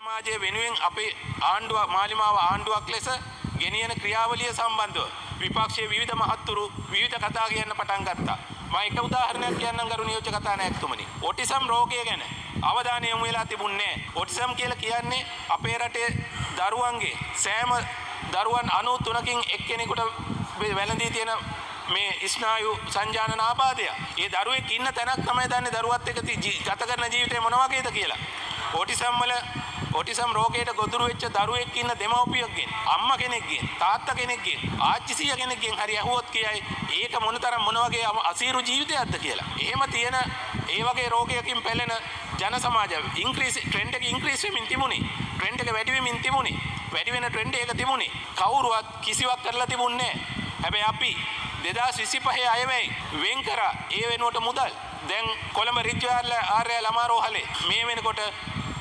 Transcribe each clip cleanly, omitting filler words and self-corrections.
සමාජයේ වෙනුවෙන් අපේ ආණ්ඩුව මාලිමාව ආණ්ඩුවක් ලෙස ගෙනියන ක්‍රියාවලිය සම්බන්ධව විපක්ෂයේ විවිධ මහත්තුරු විවිධ කතා කියන්න පටන් ගත්තා. මම එක උදාහරණයක් කියන්නම් ගරු නියෝජ්‍ය කතානායකතුමනි. ඔටිසම් රෝගය ගැන අවධානය යොමු වෙලා තිබුණේ නැහැ. ඔටිසම් කියලා කියන්නේ අපේ රටේ දරුවන්ගේ සෑම දරුවන් 93කින් එක්කෙනෙකුට වැළඳී තියෙන මේ ස්නායු සංජානන ආබාධය. ඒ දරුවෙක් ඉන්න තැනක් තමයි දන්නේ දරුවත් එක්ක ගත කරන ජීවිතේ මොන වගේද කියලා. ඔටිසම් රෝගයට ගොදුරු වෙච්ච දරුවෙක් ඉන්න දෙමව්පියෙක්ගෙන් අම්මා කෙනෙක්ගෙන් තාත්තා කෙනෙක්ගෙන් ආච්චි සීයා කෙනෙක්ගෙන් හරි අහුවොත් කියයි ඒක මොනතරම් මොන වගේ අසීරු ජීවිතයක්ද කියලා. එහෙම තියෙන ඒ වගේ රෝගයකින් පෙළෙන ජන සමාජය ට්‍රෙන්ඩ් එක ඉන්ක්‍රීස් වෙමින් තිබුණේ. ට්‍රෙන්ඩ් එක වැඩි වෙමින් තිබුණේ. වැඩි වෙන ට්‍රෙන්ඩ් එක තිබුණේ. කවුරුවත් කිසිවක් කරලා තිබුණේ නැහැ. හැබැයි අපි 2025 අයවැයි වෙන් කරා ඒ වෙනුවට මුදල් දැන් කොළඹ රිජ්ජු ආර්ය ළමා රෝහලේ මේ වෙනකොට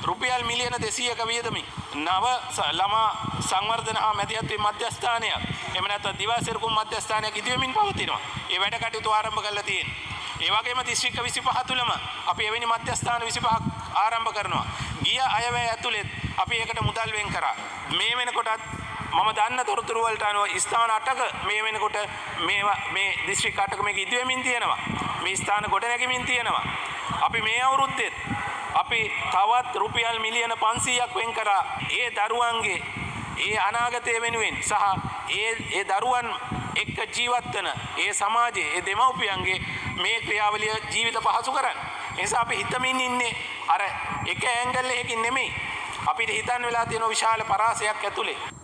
රුපියල් මිලියන 200ක වියදමින් නව ළමා සංවර්ධන හා මැදිහත් වීම මධ්‍යස්ථානයක් එහෙම නැත්නම් දිවාසිරුකුම් මධ්‍යස්ථානයක් ඉදිවෙමින් පවතිනවා. ඒ වැඩ කටයුතු ආරම්භ කරලා තියෙනවා. ඒ වගේම දිස්ත්‍රික්ක 25 තුලම අපි එවැනි මධ්‍යස්ථාන 25ක් ආරම්භ කරනවා. ගිය අයවැය ඇතුළේ අපි ඒකට මුදල් වෙන් කරා. මේ වෙනකොටත් මම දන්න තොරතුරු වලට අනුව ස්ථාන 8ක මේ වෙනකොට මේ දිස්ත්‍රික්ක 8ක මේක ඉදිවෙමින් තියෙනවා. මේ ස්ථාන ගොඩනැගෙමින් තියෙනවා. අපි මේ අවුරුද්දේ අපි තවත් රුපියල් මිලියන 500ක් වෙන් කරා ඒ දරුවන්ගේ ඒ අනාගතය වෙනුවෙන් සහ ඒ දරුවන් එක්ක ජීවත් වෙන ඒ සමාජයේ ඒ දෙමව්පියන්ගේ මේ ක්‍රියාවලිය ජීවිත පහසු කරන්න. ඒ නිසා අපි හිතමින් ඉන්නේ අර එක ඇන්ගල් එකකින් නෙමෙයි. අපිට හිතන්න වෙලා තියෙන විශාල පරාසයක් ඇතුලේ.